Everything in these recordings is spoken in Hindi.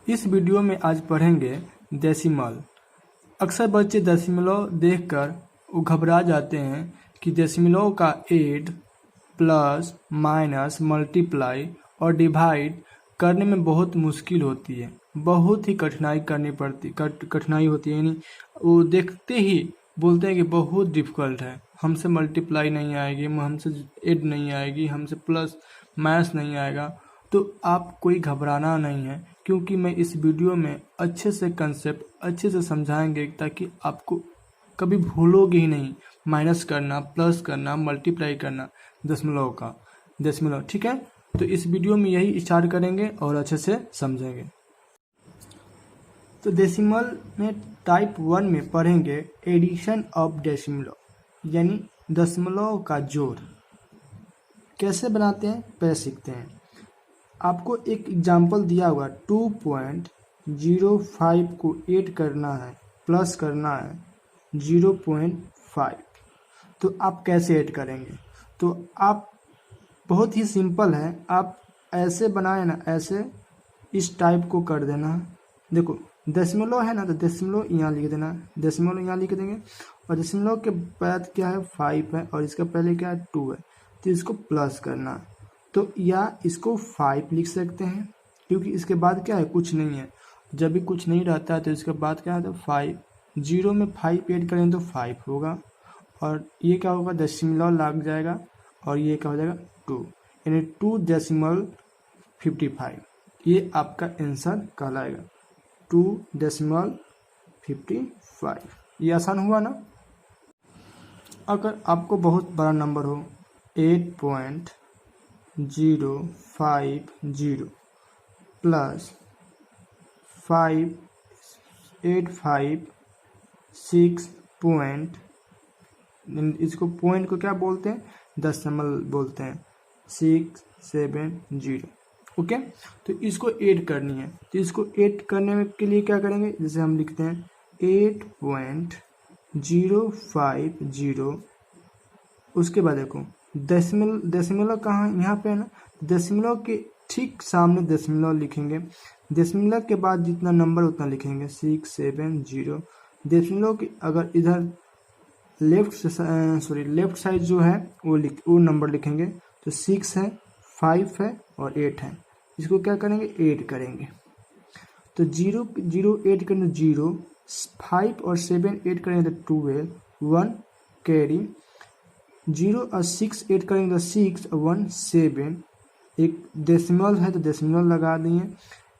इस वीडियो में आज पढ़ेंगे डेसिमल। अक्सर बच्चे दशमलव देखकर वो घबरा जाते हैं कि दशमलव का ऐड, प्लस, माइनस, मल्टीप्लाई और डिवाइड करने में बहुत मुश्किल होती है, बहुत ही कठिनाई होती है। यानी वो देखते ही बोलते हैं कि बहुत डिफ़िकल्ट है, हमसे मल्टीप्लाई नहीं आएगी, हमसे ऐड नहीं आएगी, हमसे प्लस माइनस नहीं आएगा। तो आप कोई घबराना नहीं है, क्योंकि मैं इस वीडियो में अच्छे से कंसेप्ट अच्छे से समझाएंगे ताकि आपको कभी भूलोगे ही नहीं माइनस करना, प्लस करना, मल्टीप्लाई करना दशमलव। ठीक है, तो इस वीडियो में यही स्टार्ट करेंगे और अच्छे से समझेंगे। तो डेसिमल में टाइप 1 में पढ़ेंगे एडिशन ऑफ डेसिमलव, यानी दशमलव का जोड़ कैसे बनाते हैं पहले सीखते हैं। आपको एक एग्जाम्पल दिया होगा 2.05 को ऐड करना है, प्लस करना है 0.5, तो आप कैसे ऐड करेंगे? तो आप बहुत ही सिंपल है, आप ऐसे बनाए ना, ऐसे इस टाइप को कर देना है। देखो दशमलव है ना, तो दशमलव यहाँ लिख देना है, दशमलव यहाँ लिख देंगे और दशमलव के बाद क्या है 5 है और इसका पहले क्या है 2 है, तो इसको प्लस करना है। तो या इसको 5 लिख सकते हैं, क्योंकि इसके बाद क्या है कुछ नहीं है, जब भी कुछ नहीं रहता है तो इसके बाद क्या है तो 5, 0 में 5 ऐड करें तो 5 होगा और ये क्या होगा दशमलव लग जाएगा और ये क्या हो जाएगा 2, यानी 2.55। ये आपका आंसर कहलाएगा 2.55। ये आसान हुआ ना। अगर आपको बहुत बड़ा नंबर हो 8.050 प्लस 5856 पॉइंट, इसको पॉइंट को क्या बोलते हैं दशमलव बोलते हैं, 670। ओके, तो इसको ऐड करनी है, तो इसको ऐड करने के लिए क्या करेंगे, जैसे हम लिखते हैं 8.050, उसके बाद देखो दशमलव कहाँ यहाँ पे है ना, दशमलव के ठीक सामने दशमलव लिखेंगे, दशमलव के बाद जितना नंबर उतना लिखेंगे 670। दशमलव की अगर इधर लेफ्ट साइड जो है वो नंबर लिखेंगे, तो 6 है, 5 है और 8 है, इसको क्या करेंगे ऐड करेंगे। तो 0 ऐड करेंगे 0, 5 और 7 ऐड करेंगे तो 12, 1 कैरी, 0 और 6 ऐड करेंगे तो 6 और 1 7, एक डेसिमल है तो डेसिमल लगा दिए।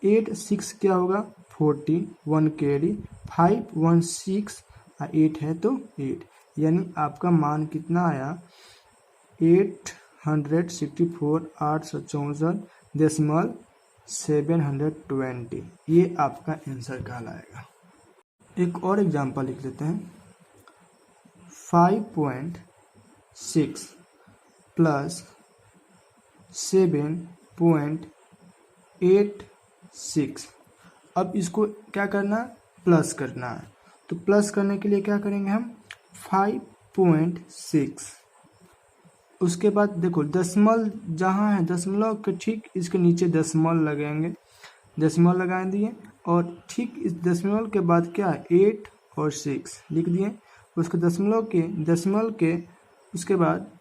8 6 क्या होगा 40, 1 कैरी, 5 1 6 और 8 है तो 8, यानी आपका मान कितना आया 864.720। ये आपका आंसर कहलाएगा। एक और एग्जांपल लिख लेते हैं 5.6 प्लस 7.86। अब इसको क्या करना है प्लस करना है, तो प्लस करने के लिए क्या करेंगे हम 5.6, उसके बाद देखो दशमलव जहाँ है दशमलव के ठीक इसके नीचे दशमलव लगाएंगे, दशमलव लगा दिए और ठीक इस दशमलव के बाद क्या है 8 और 6 लिख दिए, उसके दशमलव के उसके बाद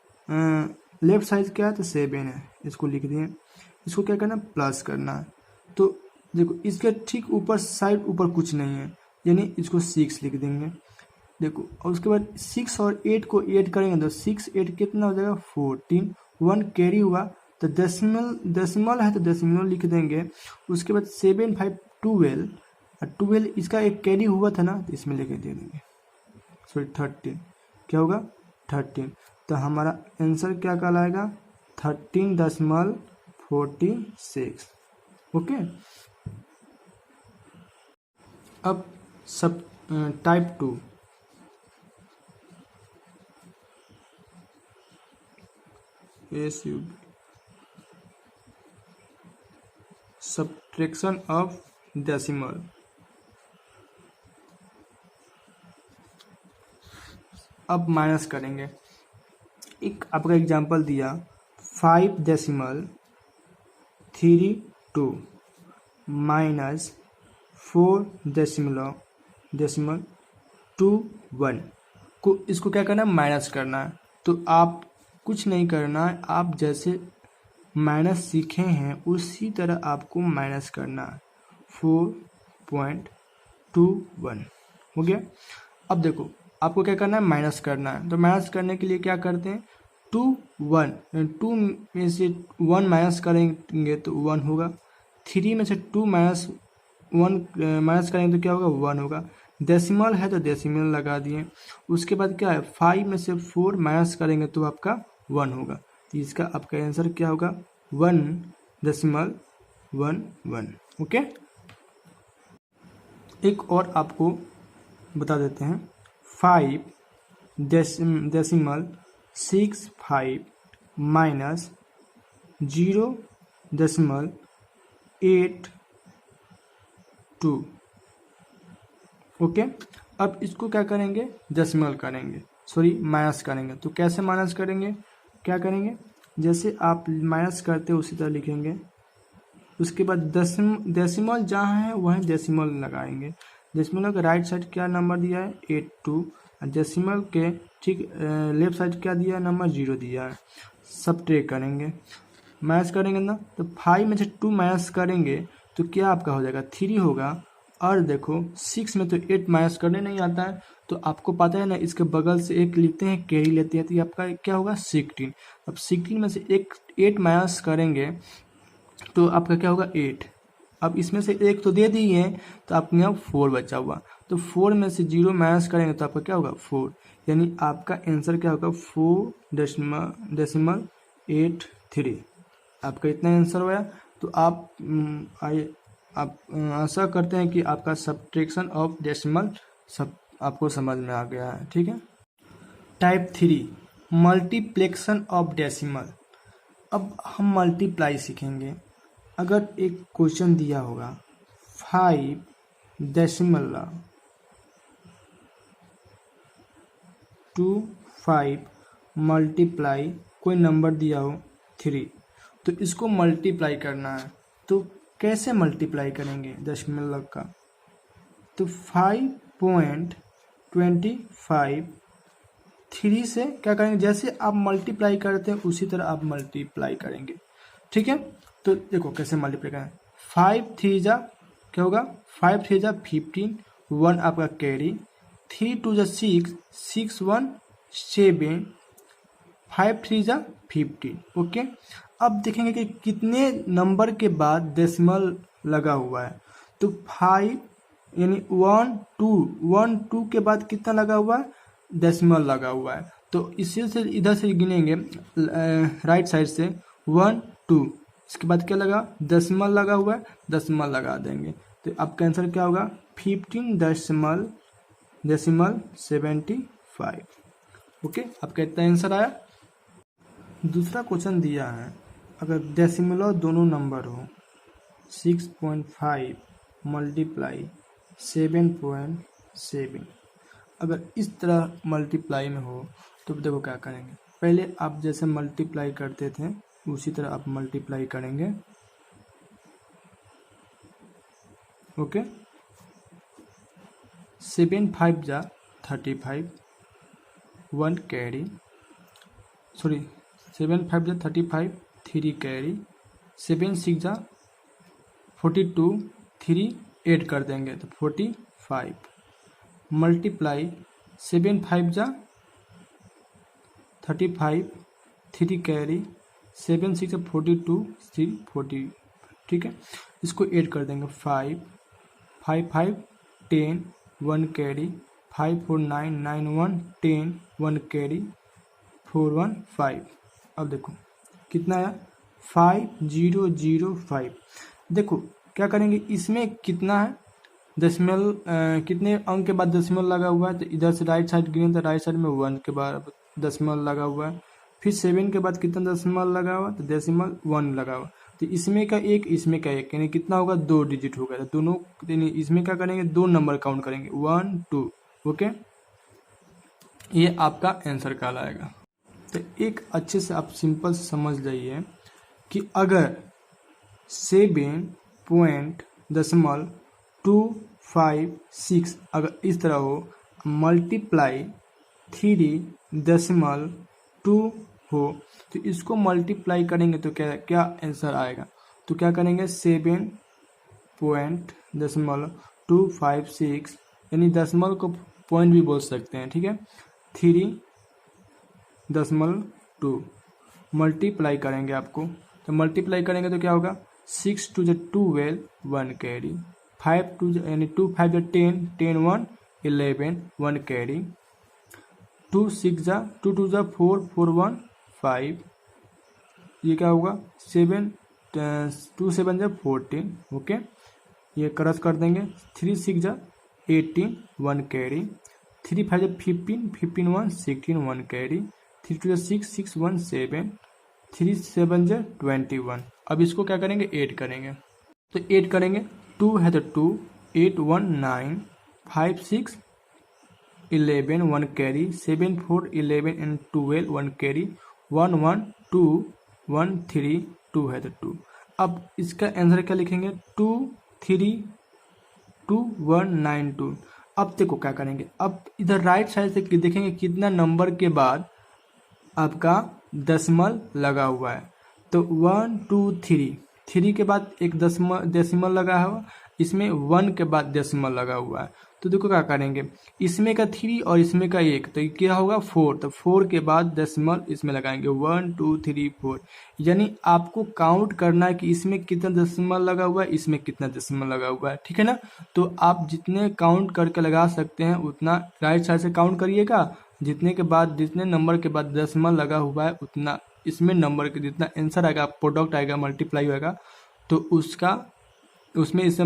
लेफ्ट साइड क्या है तो 7 है, इसको लिख दिए। इसको क्या करना प्लस करना है, तो देखो इसके ठीक ऊपर साइड ऊपर कुछ नहीं है, यानी इसको 6 लिख देंगे। देखो और उसके बाद 6 और 8 को ऐड करेंगे तो 6 8 कितना हो जाएगा 14, 1 कैरी हुआ तो दशमल है तो दशमलव लिख देंगे। उसके बाद 7 5 12 और 12 इसका एक कैरी हुआ था ना, तो इसमें लेके दे देंगे, सॉरी 13, क्या होगा 13। तो हमारा आंसर क्या कहलाएगा 13.46। ओके, अब सब टाइप 2 सब्ट्रैक्शन ऑफ डेसिमल। अब माइनस करेंगे, एक आपका एग्जांपल दिया 5.32 माइनस 4.21 को इसको क्या करना है, माइनस करना है। तो आप कुछ नहीं करना है, आप जैसे माइनस सीखे हैं उसी तरह आपको माइनस करना है। 4.21 हो गया। अब देखो आपको क्या करना है, माइनस करना है। तो माइनस करने के लिए क्या करते हैं, 2 में से 1 माइनस करेंगे तो 1 होगा। 3 में से 2 माइनस 1 माइनस करेंगे तो क्या होगा, 1 होगा। डेसिमल है तो डेसिमल लगा दिए। उसके बाद क्या है, 5 में से 4 माइनस करेंगे तो आपका 1 होगा। तो इसका आपका आंसर क्या होगा, 1.11। ओके। एक और आपको बता देते हैं, 5.65 माइनस 0.82। ओके। अब इसको क्या करेंगे, डेसिमल करेंगे, सॉरी माइनस करेंगे। तो कैसे माइनस करेंगे, क्या करेंगे, जैसे आप माइनस करते हो उसी तरह लिखेंगे। उसके बाद डेसिमल जहाँ है वहीं डेसिमल लगाएंगे। डेसिमल के राइट साइड क्या नंबर दिया है, 82। डेसिमल के ठीक लेफ्ट साइड क्या दिया है, नंबर 0 दिया है। सब्ट्रैक्ट करेंगे, माइनस करेंगे ना, तो 5 में से 2 माइनस करेंगे तो क्या आपका हो जाएगा, 3 होगा। और देखो 6 में तो 8 माइनस करने नहीं आता है, तो आपको पता है ना, इसके बगल से एक लिखते हैं, कैरी लेते हैं, तो ये आपका क्या होगा, 16। अब 16 में से 8 माइनस करेंगे तो आपका क्या होगा, 8। अब इसमें से एक तो दे दिए हैं, तो आपके यहाँ 4 बचा हुआ। तो 4 में से 0 माइनस करेंगे तो आपका क्या होगा, 4। यानी आपका आंसर क्या होगा, 4.83। आपका इतना आंसर हुआ। तो आप आशा करते हैं कि आपका सब्ट्रैक्शन ऑफ डेसिमल सब आपको समझ में आ गया है। ठीक है। Type 3 मल्टीप्लेक्शन of decimal. अब हम मल्टीप्लाई सीखेंगे। अगर एक क्वेश्चन दिया होगा 5.25 मल्टीप्लाई कोई नंबर दिया हो 3, तो इसको मल्टीप्लाई करना है। तो कैसे मल्टीप्लाई करेंगे दशमलव का, तो 5.25 3 से क्या करेंगे, जैसे आप मल्टीप्लाई करते हैं उसी तरह आप मल्टीप्लाई करेंगे। ठीक है। तो देखो कैसे मल्टीप्लाई करें, 5 3 जा क्या होगा, 5 3 जा 15, 1 आपका कैरी, 3 2 जा 6, 6 1 7, 5 3 जा 15। ओके। अब देखेंगे कि कितने नंबर के बाद डेसिमल लगा हुआ है। तो 5 यानी 1 2 के बाद कितना लगा हुआ है, डेसिमल लगा हुआ है। तो इसी से इधर से गिनेंगे राइट साइड से 1 2, इसके बाद क्या लगा, डेसिमल लगा हुआ है, डेसिमल लगा देंगे। तो आपका आंसर क्या होगा, 15.75। ओके। आपका इतना आंसर आया। दूसरा क्वेश्चन दिया है, अगर डेसिमल दोनों नंबर हो 6.5 मल्टीप्लाई 7.7, अगर इस तरह मल्टीप्लाई में हो तो देखो क्या करेंगे। पहले आप जैसे मल्टीप्लाई करते थे उसी तरह आप मल्टीप्लाई करेंगे। ओके। 7 5 जा 35, 1 कैरी, सॉरी 7 5 जा 35, 3 कैरी, 7 6 जा 42, 3 8 कर देंगे तो 45, मल्टीप्लाई 7 5 जा 35, 3 कैरी, 7 6 42, 3 40। ठीक है। इसको ऐड कर देंगे, 5 5 5 10, 1 कैरी, 5 4 9 9 1 10, 1 कैरी, 4 1 5। अब देखो कितना आया, 5005। देखो क्या करेंगे, इसमें कितना है दशमलव, कितने अंक के बाद दशमलव लगा हुआ है, तो इधर से राइट साइड गिने तो राइट साइड में 1 के बाद दशमलव लगा हुआ है। फिर 7 के बाद कितना दशमलव लगा हुआ, तो डेसिमल 1 लगा हुआ। तो इसमें का एक, इसमें का एक, यानी कितना होगा, 2 डिजिट होगा। तो दोनों यानी इसमें क्या करेंगे, 2 नंबर काउंट करेंगे, 1 2। ओके। ये आपका आंसर कहलाएगा। तो एक अच्छे से आप सिंपल समझ जाइए कि अगर 7 पॉइंट दशमलव 256 अगर इस तरह हो, मल्टीप्लाई 3.2 हो, तो इसको मल्टीप्लाई करेंगे तो क्या क्या आंसर आएगा। तो क्या करेंगे 7.256 यानी दशमलव को पॉइंट भी बोल सकते हैं, ठीक है। 3.2 मल्टीप्लाई करेंगे आपको, तो मल्टीप्लाई करेंगे तो क्या होगा 6 टू ज 12 1 कैरी, 5 टू यानी 2 5 ज 10 10 1 11 1 कैरी, 2 6 जा 2 2 जा 4 4 1 5, ये क्या होगा 7 2 7 जा 14, ओके, ये क्रॉस कर देंगे। 3 6 जा 18 1 कैरी, 3 5 जा 15 15 1 16 1 कैरी, 3 2 जा 6 6 1 7, 3 7 जा 21। अब इसको क्या करेंगे ऐड करेंगे, तो ऐड करेंगे 2 है तो 2 8 1 9 5 6 11 1 कैरी, 7 4 11 एंड 12 1 कैरी, 1 1 2 1 3 2 है तो 2। अब इसका आंसर क्या लिखेंगे 2 3 2 1 9 2। अब देखो क्या करेंगे, अब इधर राइट साइड से देखेंगे कितना नंबर के बाद आपका दशमलव लगा हुआ है। तो 1 2 3 के बाद एक डेसिमल लगा हुआ, इसमें 1 के बाद डेसिमल लगा हुआ है। तो देखो क्या करेंगे, इसमें का 3 और इसमें का 1, तो क्या होगा 4, तो 4 के बाद डेसिमल इसमें लगाएंगे 1 2 3 4। यानी आपको काउंट करना है कि इसमें कितना डेसिमल लगा हुआ है, इसमें कितना डेसिमल लगा हुआ है, ठीक है ना। तो आप जितने काउंट करके लगा सकते हैं उतना राइट साइड से काउंट करिएगा, जितने के बाद जितने नंबर के बाद डेसिमल लगा हुआ है उतना इसमें नंबर के जितना आंसर आएगा, प्रोडक्ट आएगा, मल्टीप्लाई होगा, तो उसमें इसे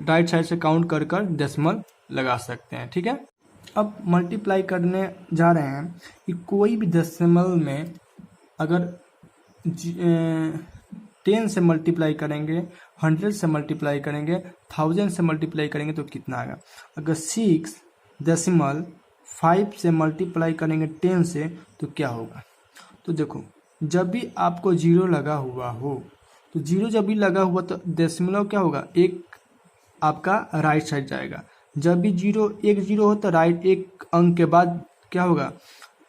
राइट साइड से काउंट कर कर डेसिमल लगा सकते हैं, ठीक है। अब मल्टीप्लाई करने जा रहे हैं कि कोई भी डेसिमल में अगर 10 से मल्टीप्लाई करेंगे, 100 से मल्टीप्लाई करेंगे, 1000 से मल्टीप्लाई करेंगे तो कितना आएगा। अगर 6.5 से मल्टीप्लाई करेंगे 10 से तो क्या होगा। तो देखो जब भी आपको जीरो लगा हुआ हो, तो जीरो जब भी लगा हुआ तो डेसिमल क्या होगा, एक आपका राइट साइड जाएगा। जब भी एक जीरो हो तो राइट एक अंक के बाद क्या होगा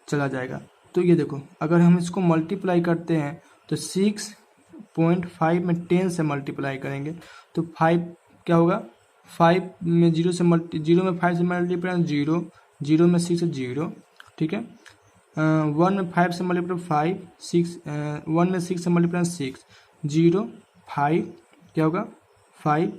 चला जाएगा। तो ये देखो अगर हम इसको मल्टीप्लाई करते हैं तो 6.5 में 10 से मल्टीप्लाई करेंगे तो 5 क्या होगा, 5 में 0 में 5 से मल्टीप्लाई 0, 0 में 6 है 0, ठीक है। 1 में 5 से मल्टीप्लाई 5 6, 1 में 6 से मल्टीप्लाई 6 0 5 क्या होगा 5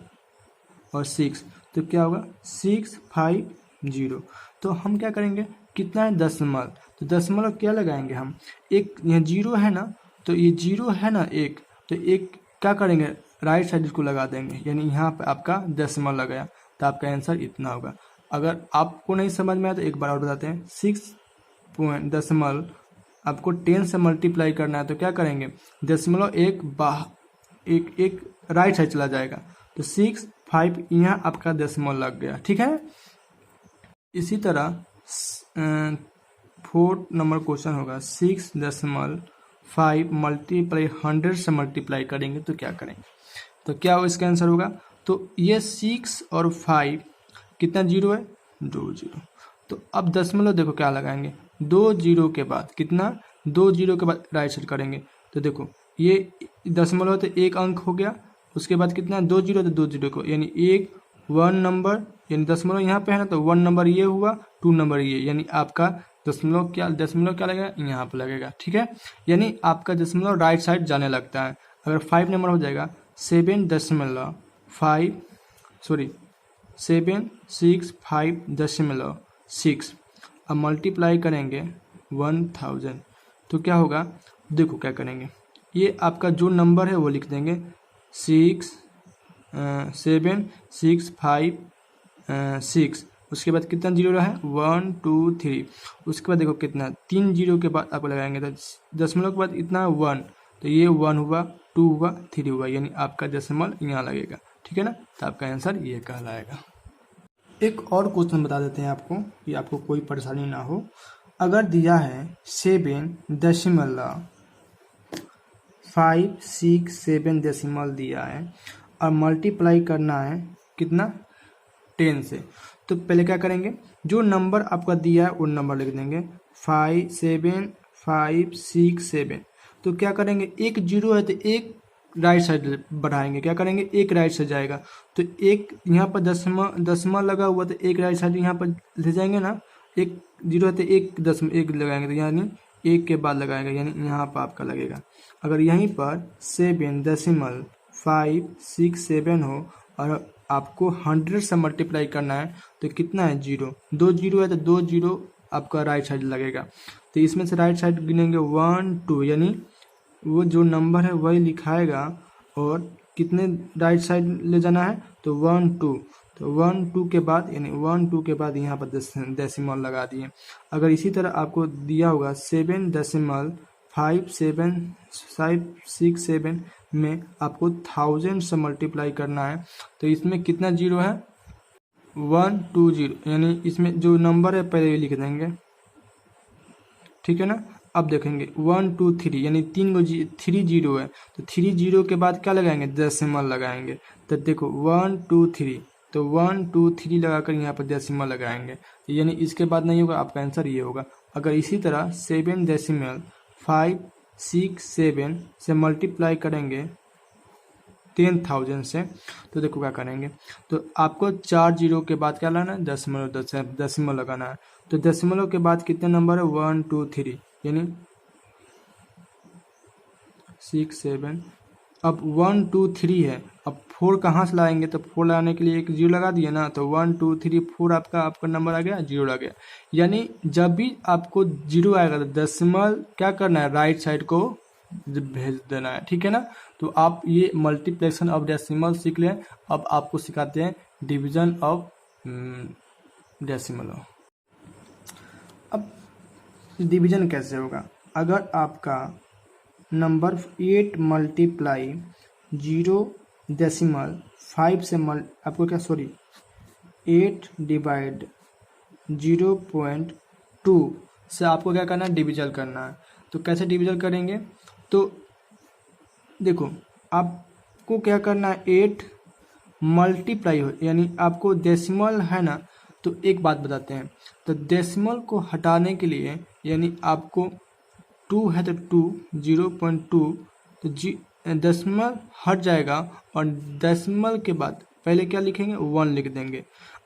और 6, तो क्या होगा 6 5 0। तो हम क्या करेंगे, कितना है दशमलव, तो दशमलव क्या लगाएंगे हम, एक यहाँ जीरो है ना, तो ये जीरो है ना एक, तो एक क्या करेंगे राइट साइड इसको लगा देंगे, यानी यहाँ पे आपका दशमलव लगाया, तो आपका आंसर इतना होगा। अगर आपको नहीं समझ में आया तो एक बार और बताते हैं, 6 दशमलव आपको 10 से मल्टीप्लाई करना है तो क्या करेंगे, दशमलव एक राइट साइड चला जाएगा, तो 6 5 यहाँ आपका दशमलव लग गया, ठीक है। इसी तरह 4 नंबर क्वेश्चन होगा 6.5 मल्टीप्लाई 100 से मल्टीप्लाई करेंगे तो क्या करेंगे, तो क्या हो इसका आंसर होगा। तो ये 6 और 5 कितना जीरो है 2 जीरो, तो अब दशमलव देखो क्या लगाएंगे, 2 जीरो के बाद कितना, 2 जीरो के बाद राइट साइड करेंगे, तो देखो ये दशमलव तो एक अंक हो गया, उसके बाद कितना 2 जीरो, तो 2 जीरो को यानी एक 1 नंबर, यानी दशमलव यहाँ पे है ना, तो 1 नंबर ये हुआ, 2 नंबर ये, यानी आपका दशमलव क्या लगेगा यहाँ पे लगेगा, ठीक है। यानी आपका दशमलव राइट साइड जाने लगता है। अगर 5 नंबर हो जाएगा 7.65.6 अब मल्टीप्लाई करेंगे 1000 तो क्या होगा, देखो क्या करेंगे, ये आपका जो नंबर है वो लिख देंगे 6.765.6, उसके बाद कितना जीरो रहा है 1 2 3, उसके बाद देखो कितना 3 जीरो के बाद आपको लगाएंगे, तो दशमलव के बाद इतना 1, तो ये 1 हुआ 2 हुआ 3 हुआ, यानी आपका दशमलव यहाँ लगेगा, ठीक है ना। तो आपका आंसर ये कहलाएगा। एक और क्वेश्चन बता देते हैं आपको कि आपको कोई परेशानी ना हो। अगर दिया है 7.567 दिया है और मल्टीप्लाई करना है कितना 10 से। तो पहले क्या करेंगे, जो नंबर आपका दिया है वो नंबर लिख देंगे 5 7 5 6 7। तो क्या करेंगे, एक जीरो है तो एक राइट साइड बढ़ाएंगे, क्या करेंगे, एक राइट साइड जाएगा। तो एक यहाँ पर दसवां लगा हुआ तो एक राइट साइड यहाँ पर ले जाएंगे ना, एक जीरो है तो एक दसवां एक लगाएंगे, तो यानी एक के बाद लगाएंगे, यानी यहाँ पर आपका लगेगा। अगर यहीं पर 7.567 हो और आपको 100 से मल्टीप्लाई करना है तो कितना है, जीरो, दो जीरो है तो दो जीरो आपका राइट साइड लगेगा। तो इसमें से राइट साइड गिनेंगे 1 2, यानी वो जो नंबर है वही लिखाएगा और कितने राइट साइड ले जाना है, तो 1 2। तो 1 2 के बाद, यानी 1 2 के बाद यहाँ पर डेसिमल लगा दिए। अगर इसी तरह आपको दिया होगा 7.567 में आपको 1000 से मल्टीप्लाई करना है, तो इसमें कितना जीरो है, 1 2 0, यानी इसमें जो नंबर है पहले लिख देंगे, ठीक है ना। अब देखेंगे 1 2 3, यानी थ्री जीरो है, तो 3 जीरो के बाद क्या लगाएंगे, डेसिमल लगाएंगे। तो देखो 1 2 3, तो 1 2 3 लगाकर यहाँ पर डेसिमल लगाएंगे, यानी इसके बाद नहीं होगा, आपका आंसर ये होगा। अगर इसी तरह 7.567 से मल्टीप्लाई करेंगे 10,000 से, तो देखो क्या करेंगे, तो आपको 4 जीरो के बाद क्या लाना है, दशमलव लगाना है। तो दशमलव के बाद कितने नंबर है, 1 2 3, यानी 6 7। अब 1 2 3 है, अब 4 कहाँ से लाएंगे, तो 4 लगाने के लिए एक जीरो लगा दिए ना, तो 1 2 3 4 आपका नंबर आ गया, जीरो लग गया। यानी जब भी आपको जीरो आएगा तो दशमलव क्या करना है, राइट साइड को भेज देना है, ठीक है ना। तो आप ये मल्टीप्लिकेशन ऑफ डेसिमल सीख लें। अब आपको सिखाते हैं डिवीजन ऑफ डेसिमल। अब डिवीजन कैसे होगा, अगर आपका नंबर 8 मल्टीप्लाई 0.5 से आपको क्या, 8 डिवाइड 0.2 से आपको क्या करना है, डिविजन करना है। तो कैसे डिविजन करेंगे, तो देखो आपको क्या करना है, 8 मल्टीप्लाई हो, यानी आपको डेसिमल है ना, तो एक बात बताते हैं, तो डेसिमल को हटाने के लिए, यानी आपको 2 है तो 2 0.2, तो दशमलव हट जाएगा और दशमलव के बाद पहले क्या लिखेंगे, 1 लिख देंगे,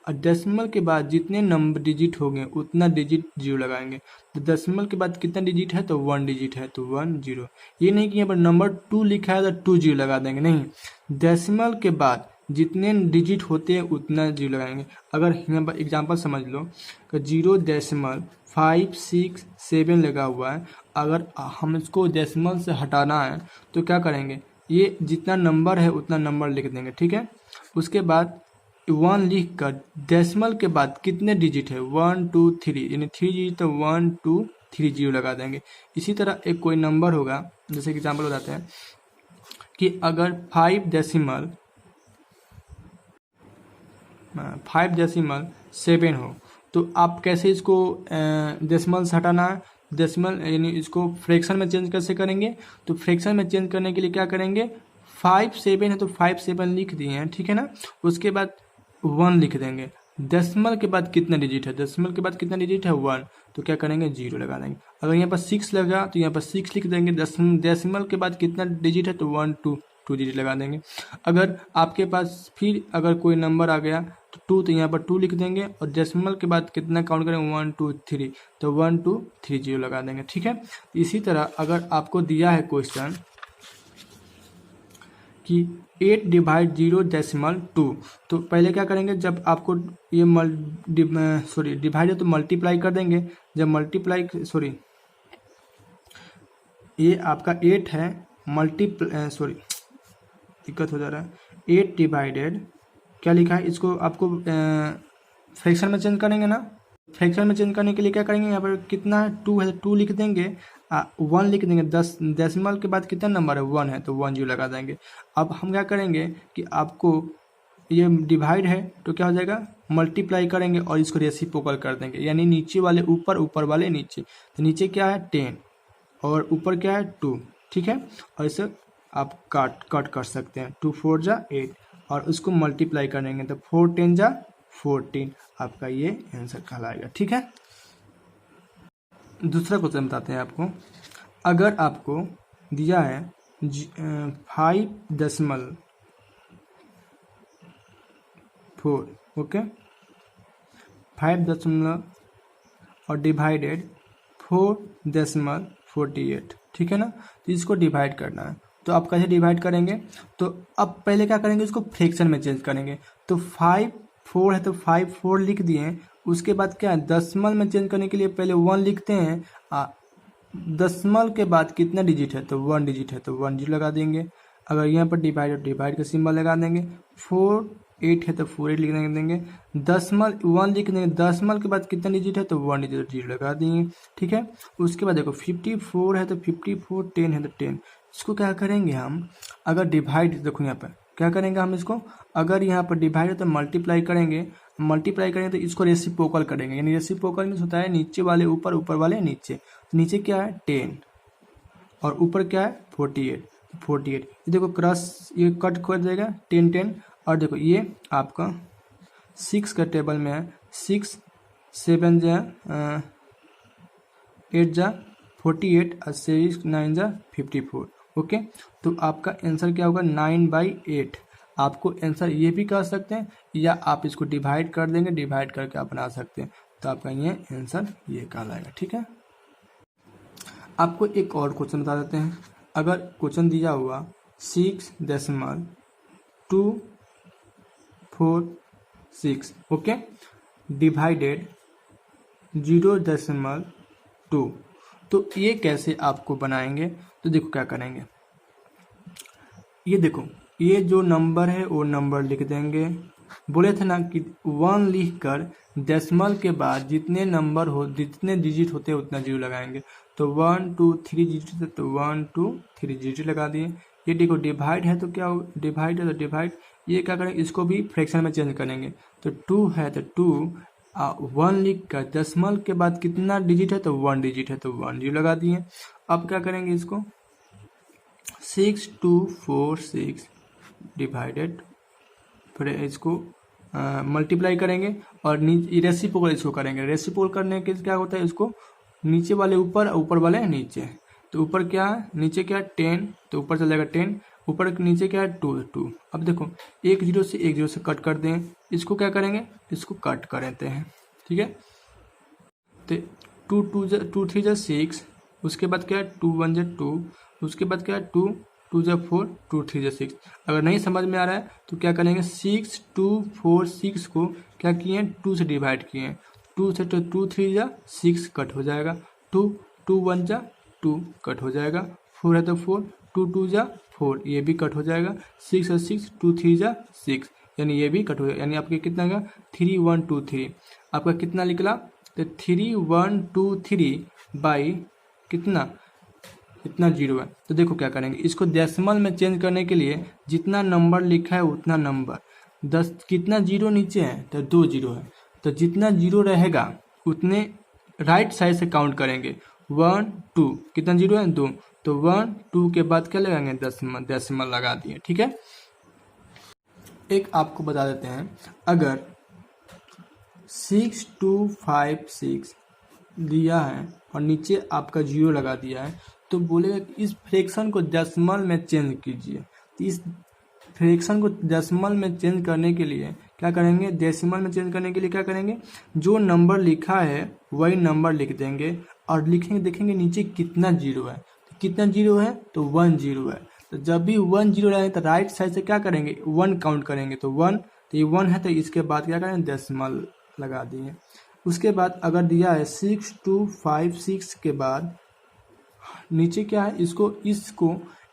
और दशमलव के बाद जितने नंबर डिजिट होंगे उतना डिजिट जीरो लगाएंगे। तो दशमलव के बाद कितना डिजिट है, तो 1 डिजिट है, तो 1 0। ये नहीं कि यहाँ पर नंबर 2 लिखा है तो 2 जीरो लगा देंगे, नहीं, दशमलव के बाद जितने डिजिट होते हैं उतना जीरो लगाएंगे। अगर यहाँ पर एग्जाम्पल समझ लो कि 0.567 लगा हुआ है, अगर हम इसको डेसिमल से हटाना है तो क्या करेंगे, ये जितना नंबर है उतना नंबर लिख देंगे, ठीक है। उसके बाद 1 लिख कर डेसिमल के बाद कितने डिजिट है, 1 2 3, यानी 3 डिजिट, तो 1 2 3 जीरो लगा देंगे। इसी तरह एक कोई नंबर होगा, जैसे एग्जाम्पल बताते हैं कि अगर 5.7 हो, तो आप कैसे इसको डेसिमल से हटाना है, डेसिमल यानी इसको फ्रैक्शन में चेंज कैसे करेंगे, तो फ्रैक्शन में चेंज करने के लिए क्या करेंगे, 5 7 है तो 5 7 लिख दिए हैं, ठीक है ना। उसके बाद 1 लिख देंगे, डेसिमल के बाद कितना डिजिट है, डेसिमल के बाद कितना डिजिट है, 1, तो क्या करेंगे, जीरो लगा देंगे। अगर यहाँ पर 6 लगा तो यहाँ पर 6 लिख देंगे, डेसिमल के बाद कितना डिजिट है, तो 1 2 2 डिजिट लगा देंगे। अगर आपके पास फिर अगर कोई नंबर आ गया तो 2, तो यहाँ पर 2 लिख देंगे, और डेसिमल के बाद कितना काउंट करेंगे, 1 2 3, तो 1 2 3 जीरो लगा देंगे, ठीक है। इसी तरह अगर आपको दिया है क्वेश्चन कि 8 डिवाइड 0.2, तो पहले क्या करेंगे, जब आपको ये डिवाइड है तो मल्टीप्लाई कर देंगे, जब मल्टीप्लाई ये आपका 8 है दिक्कत हो जा रहा है, 8 डिवाइडेड क्या लिखा है, इसको आपको फ्रैक्शन में चेंज करेंगे ना। फ्रैक्शन में चेंज करने के लिए क्या करेंगे, यहाँ पर कितना है, 2 है, 2 लिख देंगे, 1 लिख देंगे, 10 डेसिमल के बाद कितना नंबर है, 1 है, तो 1 जीरो लगा देंगे। अब हम क्या करेंगे कि आपको ये डिवाइड है तो क्या हो जाएगा, मल्टीप्लाई करेंगे और इसको रेसिप्रोकल कर देंगे, यानी नीचे वाले ऊपर, ऊपर वाले नीचे। तो नीचे क्या है 10 और ऊपर क्या है 2, ठीक है। और इसे आप कट कर सकते हैं, 2 4 जा 8 और उसको मल्टीप्लाई करेंगे तो 4 10 जा 14 आपका ये आंसर कहलाएगा। ठीक है, दूसरा क्वेश्चन बताते हैं आपको। अगर आपको दिया है 5.4, ओके, 5 और डिवाइडेड 4.48, ठीक है ना। तो इसको डिवाइड करना है, तो आप कैसे डिवाइड करेंगे, तो अब पहले क्या करेंगे, इसको फ्रैक्शन में चेंज करेंगे। तो 5 4 है तो 5 4 लिख दिए, उसके बाद क्या है, दशमलव में चेंज करने के लिए पहले 1 लिखते हैं। दशमलव के बाद कितना डिजिट है, तो 1 डिजिट है, तो 1 जीरो लगा देंगे। अगर यहाँ पर डिवाइड का सिंबल लगा देंगे। 4 8 है तो 4 8 लिख देंगे। दशमलव 1 लिख देंगे, दशमलव के बाद कितना डिजिट है, तो 1 डिजिट, जीरो लगा देंगे। ठीक है, उसके बाद देखो 54 है तो 54, 10 है तो 10। इसको क्या करेंगे हम, अगर डिवाइड, देखो यहाँ पर क्या करेंगे हम इसको, अगर यहाँ पर डिवाइड है तो मल्टीप्लाई करेंगे तो इसको रेसिप्रोकल करेंगे, यानी रेसिप्रोकल मीन्स होता है नीचे वाले ऊपर, ऊपर वाले नीचे। तो नीचे क्या है 10 और ऊपर क्या है 48, 48 ये देखो क्रॉस, ये कट कर देगा 10 10। और देखो ये आपका 6 का टेबल में है, 6 7 जा 8 जा 48 और 6 9 जा 54, ओके। तो आपका आंसर क्या होगा 9/8। आपको आंसर ये भी कर सकते हैं या आप इसको डिवाइड कर देंगे, डिवाइड करके आप बना सकते हैं। तो आपका ये आंसर ये कहलाएगा। ठीक है, आपको एक और क्वेश्चन बता देते हैं। अगर क्वेश्चन दिया हुआ 6.246, ओके, डिवाइडेड 0.2, तो ये कैसे आपको बनाएंगे, तो देखो क्या करेंगे, ये देखो ये जो नंबर है वो नंबर लिख देंगे। बोले थे ना कि 1 लिख कर डेसिमल के बाद जितने नंबर हो, जितने डिजिट होते हैं उतना जीरो लगाएंगे। तो 1 2 3 डिजिट है तो 1 2 3 डिजिट लगा दिए। ये देखो डिवाइड है तो क्या हो, डिवाइड है तो डिवाइड, ये क्या करेंगे, इसको भी फ्रैक्शन में चेंज करेंगे। तो 2 है तो 2 1 लिख कर डेसिमल के बाद कितना डिजिट है, तो 1 डिजिट है तो 1 जीरो लगा दिए। अब क्या करेंगे, इसको 6246 डिवाइडेड, फिर इसको मल्टीप्लाई करेंगे और नीचे रेसिप्रोकल इसको करेंगे। रेसिप्रोकल करने के क्या होता है, इसको नीचे वाले ऊपर, ऊपर वाले नीचे। तो ऊपर क्या है, नीचे क्या है 10, तो ऊपर चल जाएगा 10, ऊपर नीचे क्या है 2 2। अब देखो एक जीरो से कट कर दें, इसको क्या करेंगे, इसको कट कर देते हैं। ठीक है, तो 2 3 जा 6, उसके बाद क्या है 2 1 जा 2, उसके बाद क्या है 2 2 जा 4, 2 3 जा 6। अगर नहीं समझ में आ रहा है तो क्या करेंगे, 6 2 4 6 को क्या किए, 2 से डिवाइड किए। 2 से तो 2 3 जा 6 कट हो जाएगा, 2 2 1 जा 2 कट हो जाएगा, 4 है तो 4, 2 2 जा 4 ये भी कट हो जाएगा, 6 है 6, 2 3 जा 6 यानी ये भी कट हो जाएगा। यानी आपके कितना का 3 1 2 3 आपका कितना निकला, तो 3 1 2 3 बाई कितना, इतना जीरो है। तो देखो क्या करेंगे, इसको डेसिमल में चेंज करने के लिए जितना नंबर लिखा है उतना नंबर, 10 कितना जीरो नीचे है, तो 2 जीरो है, तो जितना जीरो रहेगा उतने राइट साइड से काउंट करेंगे। 1 2 कितना जीरो है 2, तो 1 2 के बाद क्या लगाएंगे, डेसिमल लगा दिए। ठीक है, एक आपको बता देते हैं, अगर 6256 दिया है और नीचे आपका जीरो लगा दिया है, तो बोलेगा कि इस फ्रैक्शन को डेसिमल में चेंज कीजिए। तो इस फ्रैक्शन को डेसिमल में चेंज करने के लिए क्या करेंगे, डेसिमल में चेंज करने के लिए क्या करेंगे, जो नंबर लिखा है वही नंबर लिख देंगे और लिखेंगे, देखेंगे नीचे कितना जीरो है। तो कितना जीरो है, तो 1 जीरो है। तो जब भी 1 जीरो रहेगा तो राइट साइड से क्या करेंगे, 1 काउंट करेंगे। तो 1, तो ये 1 है तो इसके बाद क्या करेंगे, डेसिमल लगा दिए। उसके बाद अगर दिया है 6256 के बाद नीचे क्या है, इसको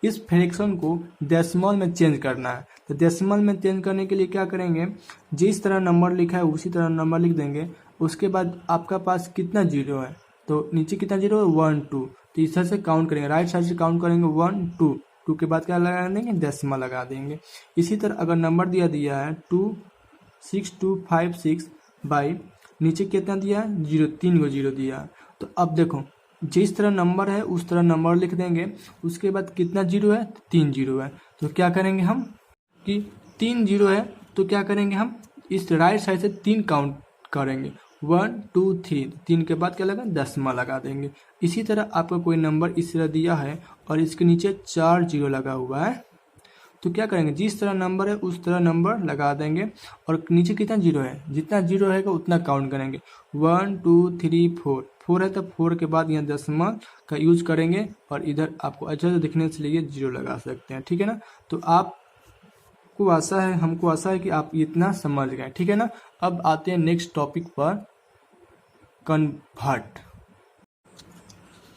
इस फ्रैक्शन को डेसिमल में चेंज करना है। तो डेसिमल में चेंज करने के लिए क्या करेंगे, जिस तरह नंबर लिखा है उसी तरह नंबर लिख देंगे। उसके बाद आपका पास कितना जीरो है, तो नीचे कितना जीरो है 1 2, तो इस तरह से काउंट करेंगे, राइट साइड से काउंट करेंगे 1 2 2 के बाद क्या लगा देंगे, डेसिमल लगा देंगे। इसी तरह अगर नंबर दिया है 26256 बाई नीचे कितना दिया है, जीरो, 3 को जीरो दिया है। तो अब देखो जिस तरह नंबर है उस तरह नंबर लिख देंगे। उसके बाद कितना जीरो है, 3 जीरो है। तो क्या करेंगे हम कि 3 जीरो है तो क्या करेंगे हम, इस राइट साइड से 3 काउंट करेंगे, 1 2 3, 3 के बाद क्या लगा, दशमलव लगा देंगे। इसी तरह आपका कोई नंबर इस तरह दिया है और इसके नीचे 4 जीरो लगा हुआ है, तो क्या करेंगे, जिस तरह नंबर है उस तरह नंबर लगा देंगे और नीचे कितना जीरो है, जितना जीरो रहेगा उतना काउंट करेंगे। 1 2 3 4, 4 है तो 4 के बाद यहाँ दशमलव का यूज करेंगे और इधर आपको अच्छा से दिखने के लिए जीरो लगा सकते हैं, ठीक है ना। तो आपको आशा है, हमको आशा है कि आप इतना समझ गए, ठीक है ना। अब आते हैं नेक्स्ट टॉपिक पर, कन्वर्ट।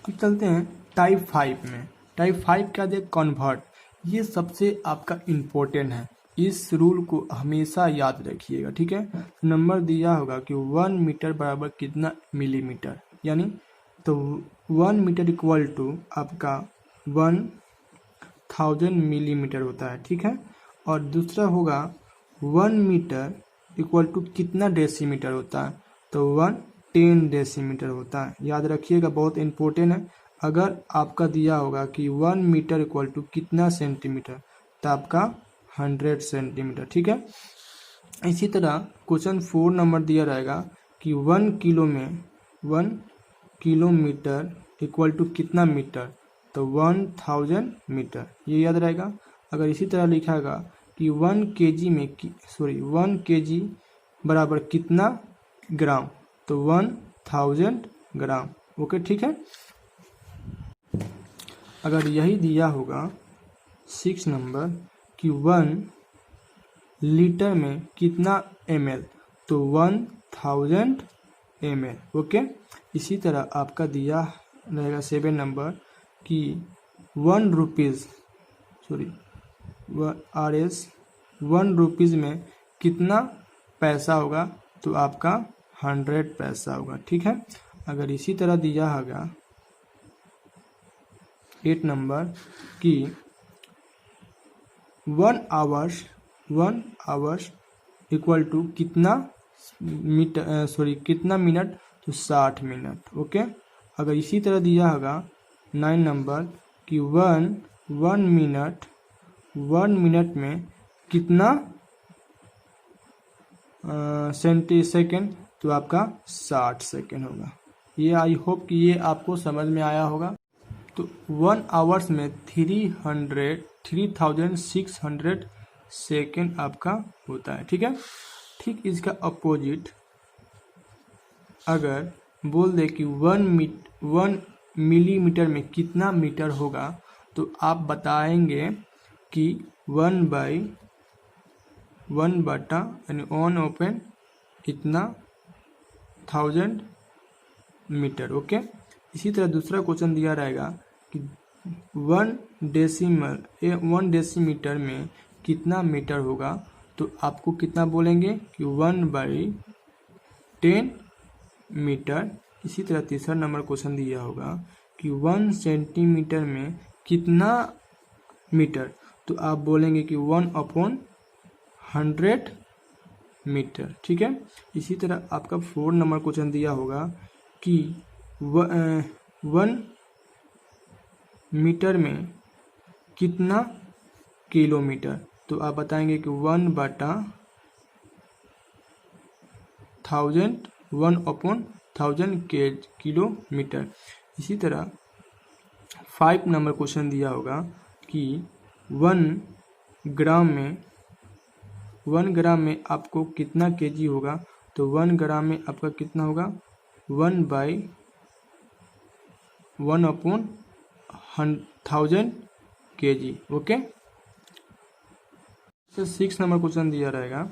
अब चलते हैं टाइप 5 में। टाइप 5 क्या दे, कन्वर्ट। ये सबसे आपका इम्पोर्टेंट है, इस रूल को हमेशा याद रखिएगा, ठीक है। नंबर दिया होगा कि 1 मीटर बराबर कितना मिलीमीटर, यानी तो 1 मीटर इक्वल टू आपका 1000 मिलीमीटर होता है, ठीक है। और दूसरा होगा 1 मीटर इक्वल टू कितना डेसीमीटर होता है, तो 10 डेसीमीटर होता है, याद रखिएगा, बहुत इंपॉर्टेंट है। अगर आपका दिया होगा कि 1 मीटर इक्वल टू कितना सेंटीमीटर, तो आपका 100 सेंटीमीटर, ठीक है। इसी तरह क्वेश्चन 4 नंबर दिया रहेगा कि 1 किलोमीटर इक्वल टू कितना मीटर, तो 1000 मीटर, ये याद रहेगा। अगर इसी तरह लिखागा कि 1 केजी बराबर कितना ग्राम, तो 1000 ग्राम, ओके, ठीक है। अगर यही दिया होगा 6 नंबर कि 1 लीटर में कितना ml, तो 1000 ml, ओके। इसी तरह आपका दिया रहेगा 7 नंबर कि 1 रुपीज़ में कितना पैसा होगा, तो आपका 100 पैसा होगा, ठीक है। अगर इसी तरह दिया होगा 8 नंबर कि 1 आवर्स इक्वल टू कितना मिनट, तो 60 मिनट, ओके। अगर इसी तरह दिया होगा 9 नंबर कि 1 मिनट में कितना सेकेंड, तो आपका 60 सेकेंड होगा। ये आई होप कि ये आपको समझ में आया होगा। तो 1 आवर्स में 3600 सेकेंड आपका होता है, ठीक है। ठीक इसका अपोजिट अगर बोल दे कि 1 मिलीमीटर में कितना मीटर होगा, तो आप बताएंगे कि 1 बटा यानी 1 ओपन इतना 1000 मीटर, ओके। इसी तरह दूसरा क्वेश्चन दिया रहेगा कि 1 डेसीमीटर में कितना मीटर होगा, तो आपको कितना बोलेंगे कि 1/10 मीटर। इसी तरह तीसरा नंबर क्वेश्चन दिया होगा कि 1 सेंटीमीटर में कितना मीटर, तो आप बोलेंगे कि 1/100 मीटर, ठीक है। इसी तरह आपका 4 नंबर क्वेश्चन दिया होगा कि 1 मीटर में कितना किलोमीटर, तो आप बताएंगे कि 1/1000 किलोमीटर। इसी तरह 5 नंबर क्वेश्चन दिया होगा कि 1 ग्राम में आपको कितना केजी होगा, तो 1 ग्राम में आपका कितना होगा, 1/1000 केजी, ओके। तो 6 नंबर क्वेश्चन दिया रहेगा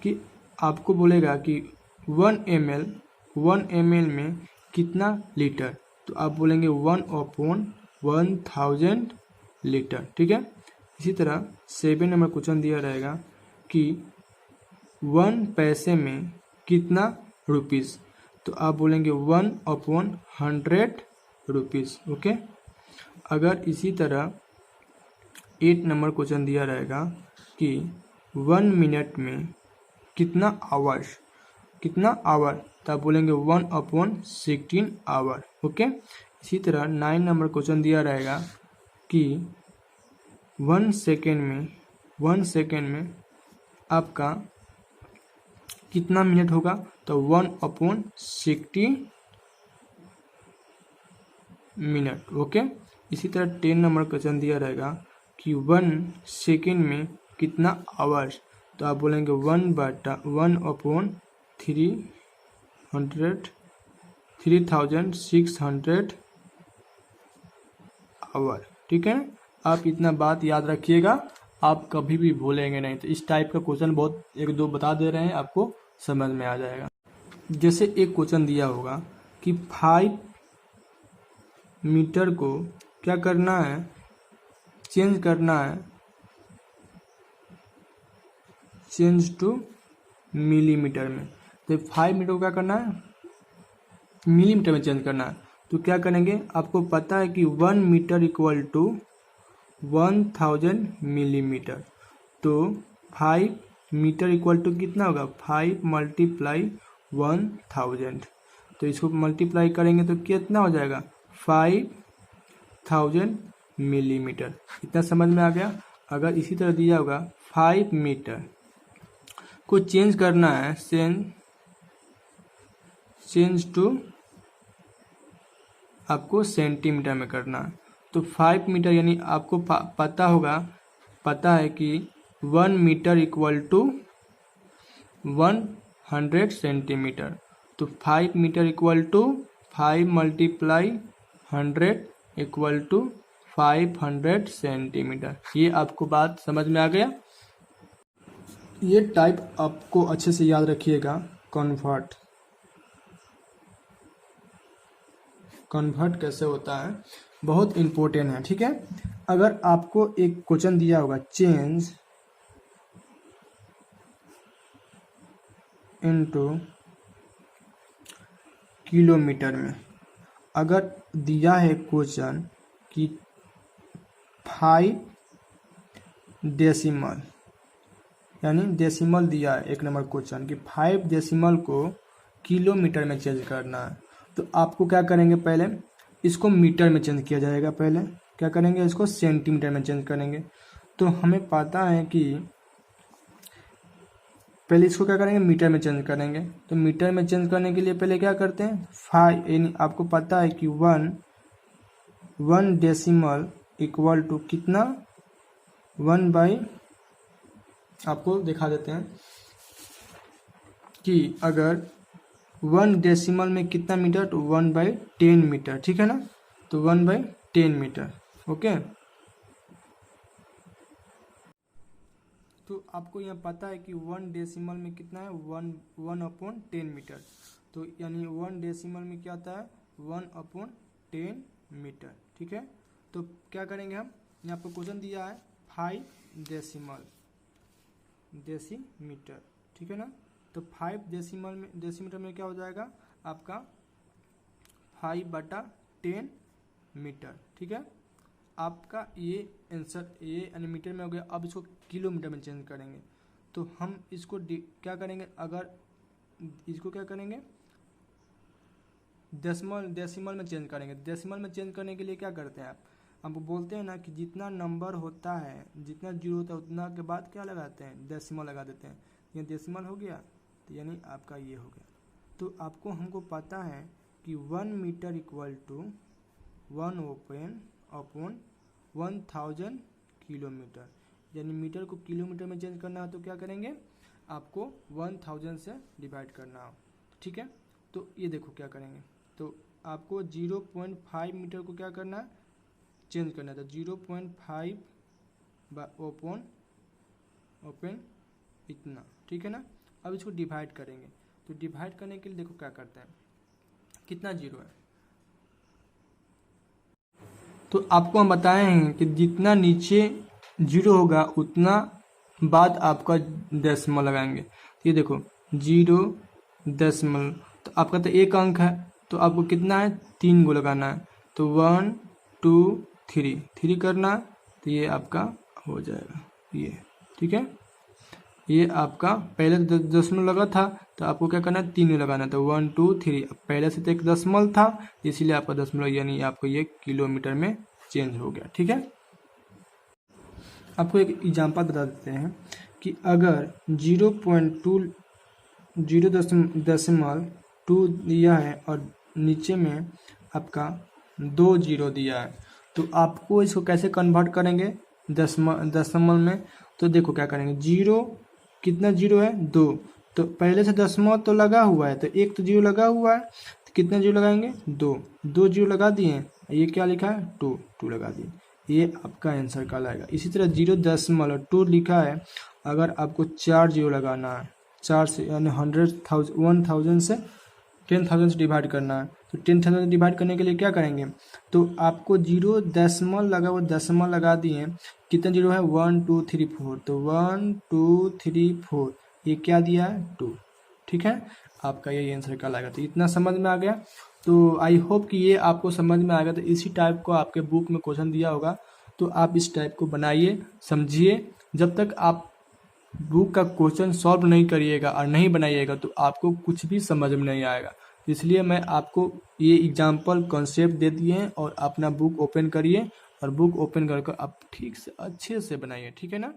कि आपको बोलेगा कि 1 ml में कितना लीटर, तो आप बोलेंगे 1/1000 लीटर, ठीक है। इसी तरह 7 नंबर क्वेश्चन दिया रहेगा कि 1 पैसे में कितना रुपीज़, तो आप बोलेंगे 1/100 रुपीज़, ओके। अगर इसी तरह 8 नंबर क्वेश्चन दिया रहेगा कि 1 मिनट में कितना आवर, तो आप बोलेंगे 1/16 आवर, ओके। इसी तरह 9 नंबर क्वेश्चन दिया रहेगा कि 1 सेकेंड में आपका कितना मिनट होगा, तो 1/60 मिनट। ओके, इसी तरह 10 नंबर क्वेश्चन दिया रहेगा कि 1 सेकेंड में कितना आवर्स, तो आप बोलेंगे 1/3600 आवर। ठीक है, आप इतना बात याद रखिएगा, आप कभी भी भूलेंगे नहीं। तो इस टाइप का क्वेश्चन बहुत एक दो बता दे रहे हैं, आपको समझ में आ जाएगा। जैसे एक क्वेश्चन दिया होगा कि 5 मीटर को क्या करना है, चेंज करना है, चेंज टू मिलीमीटर में। तो 5 मीटर को क्या करना है, मिलीमीटर में चेंज करना है। तो क्या करेंगे, आपको पता है कि 1 मीटर इक्वल टू 1000 मिलीमीटर। तो 5 मीटर इक्वल टू कितना होगा, 5 × 1000। तो इसको मल्टीप्लाई करेंगे तो कितना हो जाएगा, 5000 मिलीमीटर। इतना समझ में आ गया। अगर इसी तरह दिया होगा 5 मीटर को चेंज करना है, चेंज टू आपको सेंटीमीटर में करना है। तो 5 मीटर यानी आपको पता है कि 1 मीटर इक्वल टू 100 सेंटीमीटर। तो 5 metre equal to 5 × 100 equal to 500 centimetre. ये आपको बात समझ में आ गया। ये टाइप आपको अच्छे से याद रखिएगा। कन्वर्ट कैसे होता है, बहुत इम्पोर्टेंट है। ठीक है, अगर आपको एक क्वेश्चन दिया होगा चेंज इनटू किलोमीटर में, अगर दिया है क्वेश्चन कि 5 डेसिमल, यानी डेसिमल दिया है एक नंबर क्वेश्चन कि 5 डेसिमल को किलोमीटर में चेंज करना है, तो आपको क्या करेंगे, पहले इसको मीटर में चेंज किया जाएगा। पहले क्या करेंगे, इसको सेंटीमीटर में चेंज करेंगे। तो हमें पता है कि पहले इसको क्या करेंगे, मीटर में चेंज करेंगे। तो मीटर में चेंज करने के लिए पहले क्या करते हैं, 5, यानी आपको पता है कि 1 डेसिमल इक्वल टू कितना, 1/, आपको दिखा देते हैं कि अगर 1 डेसिमल में कितना मीटर, तो 1/10 मीटर। ठीक है ना, तो 1/10 मीटर। ओके, तो आपको यहाँ पता है कि 1 डेसिमल में कितना है, 1/10 मीटर। तो यानी 1 डेसिमल में क्या आता है, 1/10 मीटर। ठीक है, तो क्या करेंगे हम, यहाँ पर क्वेश्चन दिया है 5 डेसीमीटर। ठीक है ना, तो 5 डेसीमीटर में क्या हो जाएगा आपका 5/10 मीटर। ठीक है, आपका ये आंसर ये यानी मीटर में हो गया। अब इसको किलोमीटर में चेंज करेंगे। तो हम इसको क्या करेंगे, अगर इसको क्या करेंगे, डेसिमल में चेंज करेंगे। डेसिमल में चेंज करने के लिए क्या करते हैं, आप बोलते हैं ना कि जितना नंबर होता है, जितना जीरो होता है, उतना के बाद क्या लगाते हैं, डेसिमल लगा देते हैं। ये डेसिमल हो गया, तो यानी आपका ये हो गया। तो आपको हमको पता है कि 1 मीटर इक्वल टू 1/1000 किलोमीटर, यानी मीटर को किलोमीटर में चेंज करना है तो क्या करेंगे, आपको 1000 से डिवाइड करना हो। ठीक है, तो ये देखो क्या करेंगे, तो आपको 0.5 मीटर को क्या करना है, चेंज करना है। तो 0.5 ओपन इतना। ठीक है ना, अब इसको डिवाइड करेंगे। तो डिवाइड करने के लिए देखो क्या करते हैं, कितना जीरो है। तो आपको हम बताए हैं कि जितना नीचे जीरो होगा उतना बाद आपका डेसिमल लगाएंगे। ये देखो 0 डेसिमल, तो आपका तो एक अंक है, तो आपको कितना है, 3 को लगाना है। तो 1 2 3 करना है, तो ये आपका हो जाएगा ये। ठीक है, ये आपका पहले दशमलव लगा था, तो आपको क्या करना है, 3 लगाना। तो 1 2 3, पहले से तो एक दशमलव था, इसीलिए आपका दशमलव यानी आपको ये किलोमीटर में चेंज हो गया। ठीक है, आपको एक एग्जांपल बता देते हैं कि अगर 0.2 0.2 दिया है और नीचे में आपका 2 जीरो दिया है। तो आपको इसको कैसे कन्वर्ट करेंगे दशमलव में? तो देखो क्या करेंगे, जीरो कितना जीरो है 2, तो पहले से दशमलव तो लगा हुआ है, तो एक तो जीरो लगा हुआ है, तो कितना जीरो लगाएंगे 2 जीरो लगा दिए, ये क्या लिखा है 2 लगा दिए, ये आपका आंसर कहलाएगा। इसी तरह 0.2 लिखा है, अगर आपको 4 जीरो लगाना है, 4 से यानी 1000 से 10,000 से डिवाइड करना है, तो 10,000 से डिवाइड करने के लिए क्या करेंगे, तो आपको 0 लगा दिए, कितना जीरो है 1 2 3 4, तो 1 2 3 4, ये क्या दिया है 2। ठीक है, आपका यही आंसर कहलाएगा। तो इतना समझ में आ गया। तो आई होप कि ये आपको समझ में आ गया। तो इसी टाइप को आपके बुक में क्वेश्चन दिया होगा, तो आप इस टाइप को बनाइए, समझिए। जब तक आप बुक का क्वेश्चन सॉल्व नहीं करिएगा और नहीं बनाइएगा तो आपको कुछ भी समझ में नहीं आएगा। इसलिए मैं आपको ये एग्जाम्पल कॉन्सेप्ट दे दिए हैं, और अपना बुक ओपन करिए और बुक ओपन करके आप ठीक से अच्छे से बनाइए। ठीक है ना।